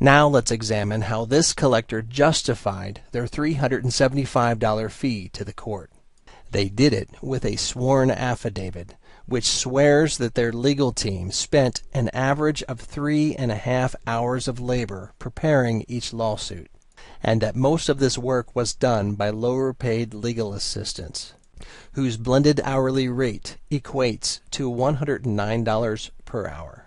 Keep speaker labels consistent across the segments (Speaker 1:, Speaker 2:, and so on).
Speaker 1: Now let's examine how this collector justified their $375 fee to the court. They did it with a sworn affidavit, which swears that their legal team spent an average of 3.5 hours of labor preparing each lawsuit, and that most of this work was done by lower-paid legal assistants, whose blended hourly rate equates to $109 per hour,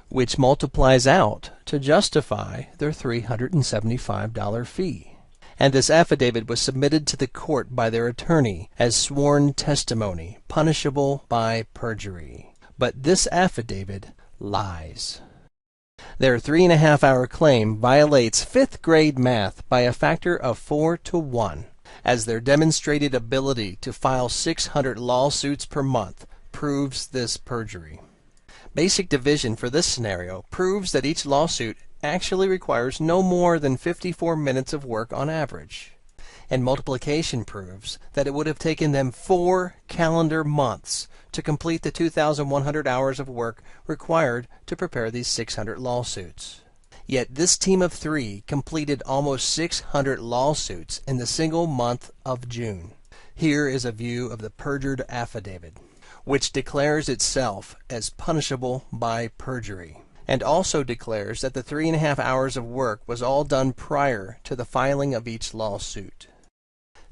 Speaker 1: which multiplies out to justify their $375 fee. And this affidavit was submitted to the court by their attorney as sworn testimony, punishable by perjury. But this affidavit lies. Their 3.5-hour claim violates 5th grade math by a factor of 4 to 1, as their demonstrated ability to file 600 lawsuits per month proves this perjury. Basic division for this scenario proves that each lawsuit actually requires no more than 54 minutes of work on average. And multiplication proves that it would have taken them 4 calendar months to complete the 2,100 hours of work required to prepare these 600 lawsuits. Yet this team of 3 completed almost 600 lawsuits in the single month of June. Here is a view of the perjured affidavit, which declares itself as punishable by perjury, and also declares that the 3.5 hours of work was all done prior to the filing of each lawsuit.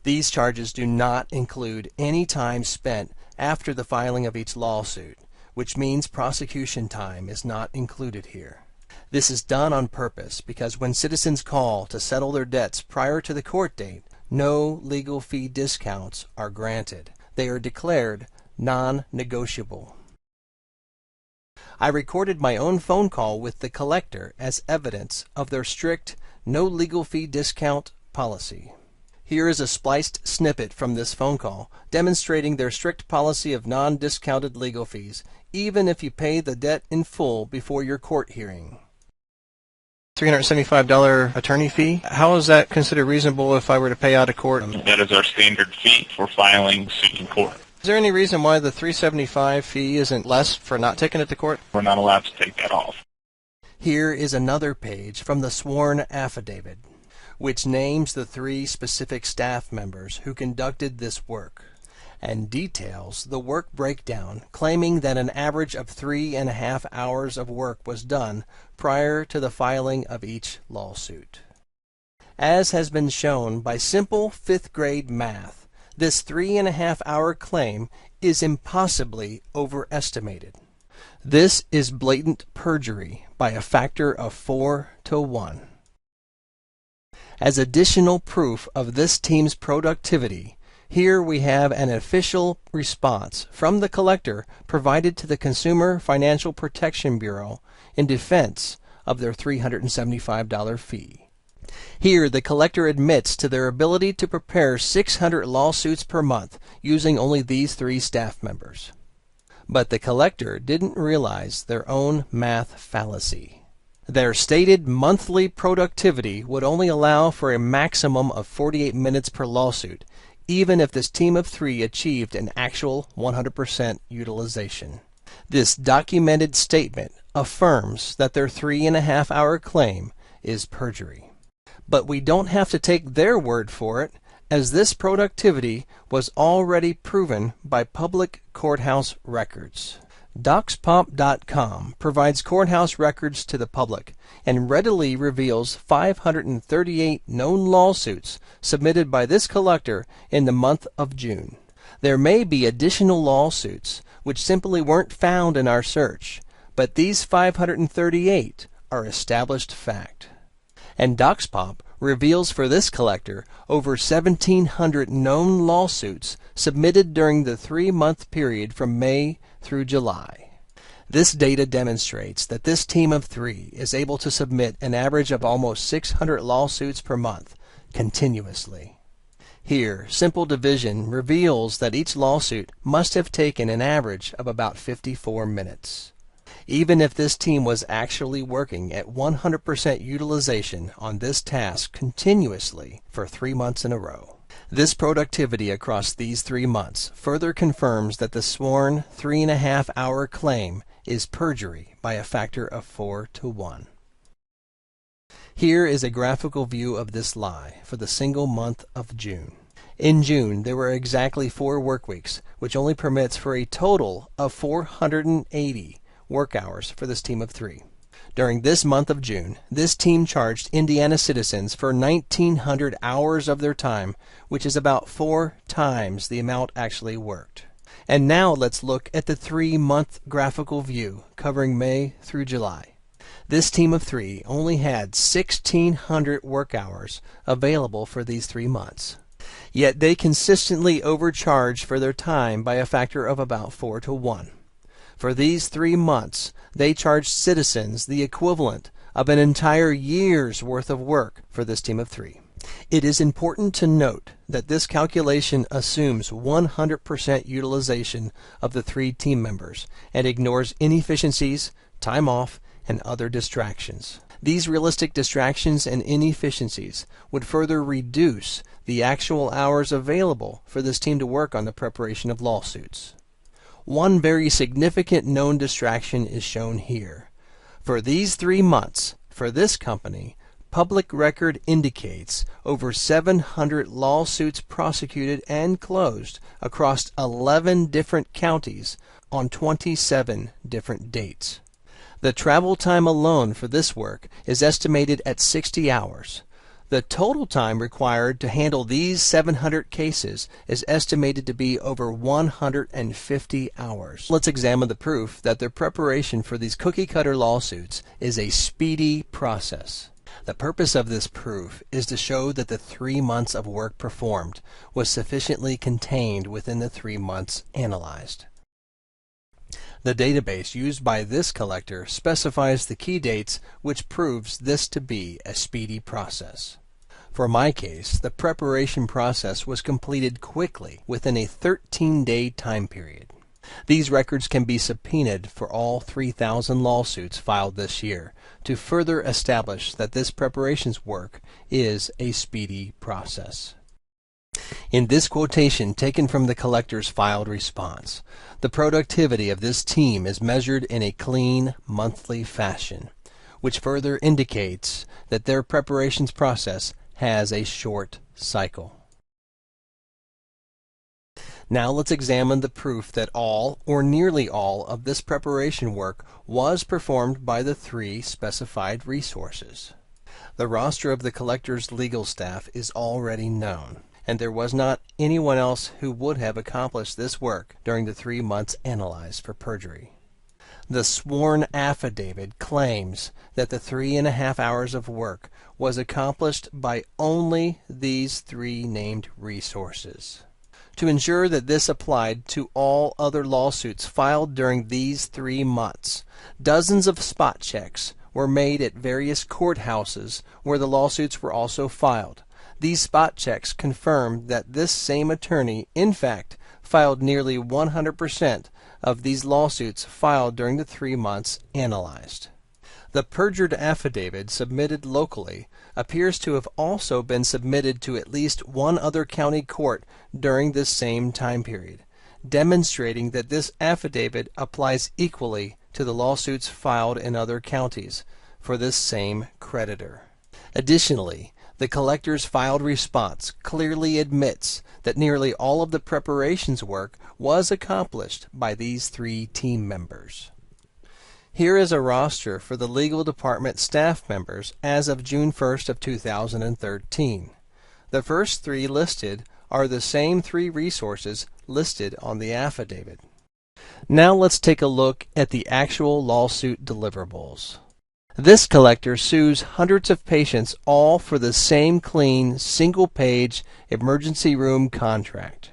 Speaker 1: These charges do not include any time spent after the filing of each lawsuit, which means prosecution time is not included here. This is done on purpose because when citizens call to settle their debts prior to the court date, no legal fee discounts are granted. They are declared non-negotiable. I recorded my own phone call with the collector as evidence of their strict no legal fee discount policy. Here is a spliced snippet from this phone call demonstrating their strict policy of non-discounted legal fees, even if you pay the debt in full before your court hearing. $375 attorney fee. How is that considered reasonable if I were to pay out of court?
Speaker 2: That is our standard fee for filing suit in court.
Speaker 1: Is there any reason why the $375 fee isn't less for not taking it to court?
Speaker 2: We're not allowed to take that off.
Speaker 1: Here is another page from the sworn affidavit, which names the 3 specific staff members who conducted this work, and details the work breakdown, claiming that an average of 3.5 hours of work was done prior to the filing of each lawsuit. As has been shown by simple 5th grade math, this 3.5-hour claim is impossibly overestimated. This is blatant perjury by a factor of 4 to 1. As additional proof of this team's productivity, here we have an official response from the collector provided to the Consumer Financial Protection Bureau in defense of their $375 fee. Here, the collector admits to their ability to prepare 600 lawsuits per month using only these 3 staff members. But the collector didn't realize their own math fallacy. Their stated monthly productivity would only allow for a maximum of 48 minutes per lawsuit, even if this team of 3 achieved an actual 100% utilization. This documented statement affirms that their 3.5-hour claim is perjury. But we don't have to take their word for it, as this productivity was already proven by public courthouse records. DocsPomp.com provides courthouse records to the public and readily reveals 538 known lawsuits submitted by this collector in the month of June. There may be additional lawsuits which simply weren't found in our search, but these 538 are established fact. And DocsPomp reveals for this collector over 1,700 known lawsuits submitted during the 3-month period from May through July. This data demonstrates that this team of 3 is able to submit an average of almost 600 lawsuits per month continuously. Here, simple division reveals that each lawsuit must have taken an average of about 54 minutes. Even if this team was actually working at 100% utilization on this task continuously for 3 months in a row. This productivity across these 3 months further confirms that the sworn 3.5-hour claim is perjury by a factor of 4 to 1. Here is a graphical view of this lie for the single month of June. In June, there were exactly 4 work weeks, which only permits for a total of 480 work hours for this team of 3. During this month of June, this team charged Indiana citizens for 1,900 hours of their time, which is about 4 times the amount actually worked. And now let's look at the 3-month graphical view covering May through July. This team of 3 only had 1,600 work hours available for these 3 months. Yet they consistently overcharged for their time by a factor of about 4 to 1. For these 3 months, they charged citizens the equivalent of an entire year's worth of work for this team of 3. It is important to note that this calculation assumes 100% utilization of the 3 team members and ignores inefficiencies, time off, and other distractions. These realistic distractions and inefficiencies would further reduce the actual hours available for this team to work on the preparation of lawsuits. One very significant known distraction is shown here. For these 3 months, for this company, public record indicates over 700 lawsuits prosecuted and closed across 11 different counties on 27 different dates. The travel time alone for this work is estimated at 60 hours. The total time required to handle these 700 cases is estimated to be over 150 hours. Let's examine the proof that the preparation for these cookie-cutter lawsuits is a speedy process. The purpose of this proof is to show that the 3 months of work performed was sufficiently contained within the 3 months analyzed. The database used by this collector specifies the key dates, which proves this to be a speedy process. For my case, the preparation process was completed quickly within a 13-day time period. These records can be subpoenaed for all 3,000 lawsuits filed this year to further establish that this preparations work is a speedy process. In this quotation taken from the collector's filed response, the productivity of this team is measured in a clean monthly fashion, which further indicates that their preparations process has a short cycle. Now let's examine the proof that all or nearly all of this preparation work was performed by the 3 specified resources. The roster of the collector's legal staff is already known, and there was not anyone else who would have accomplished this work during the 3 months analyzed for perjury. The sworn affidavit claims that the 3.5 hours of work was accomplished by only these 3 named resources. To ensure that this applied to all other lawsuits filed during these 3 months, dozens of spot checks were made at various courthouses where the lawsuits were also filed. These spot checks confirmed that this same attorney, in fact, filed nearly 100% of these lawsuits filed during the 3 months analyzed. The perjured affidavit submitted locally appears to have also been submitted to at least one other county court during this same time period, demonstrating that this affidavit applies equally to the lawsuits filed in other counties for this same creditor. Additionally, the collector's filed response clearly admits that nearly all of the preparations work was accomplished by these 3 team members. Here is a roster for the legal department staff members as of June 1st of 2013. The first 3 listed are the same 3 resources listed on the affidavit. Now let's take a look at the actual lawsuit deliverables. This collector sues hundreds of patients all for the same clean, single-page emergency room contract.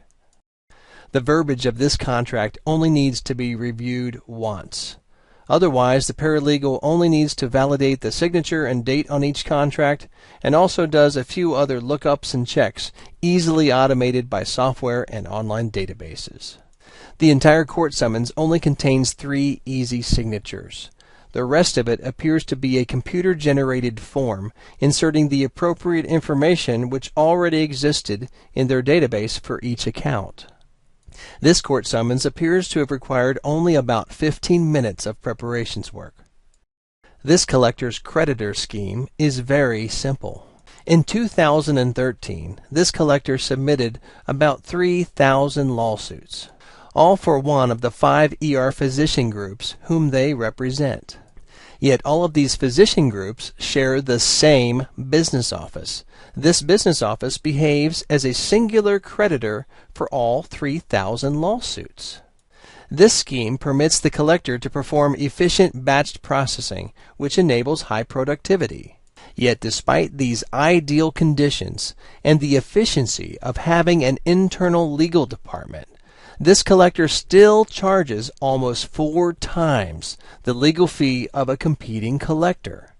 Speaker 1: The verbiage of this contract only needs to be reviewed once. Otherwise, the paralegal only needs to validate the signature and date on each contract, and also does a few other lookups and checks, easily automated by software and online databases. The entire court summons only contains 3 easy signatures. The rest of it appears to be a computer-generated form, inserting the appropriate information which already existed in their database for each account. This court summons appears to have required only about 15 minutes of preparations work. This collector's creditor scheme is very simple. In 2013, this collector submitted about 3,000 lawsuits, all for one of the 5 ER physician groups whom they represent. Yet all of these physician groups share the same business office. This business office behaves as a singular creditor for all 3,000 lawsuits. This scheme permits the collector to perform efficient batch processing, which enables high productivity. Yet despite these ideal conditions and the efficiency of having an internal legal department, this collector still charges almost 4 times the legal fee of a competing collector.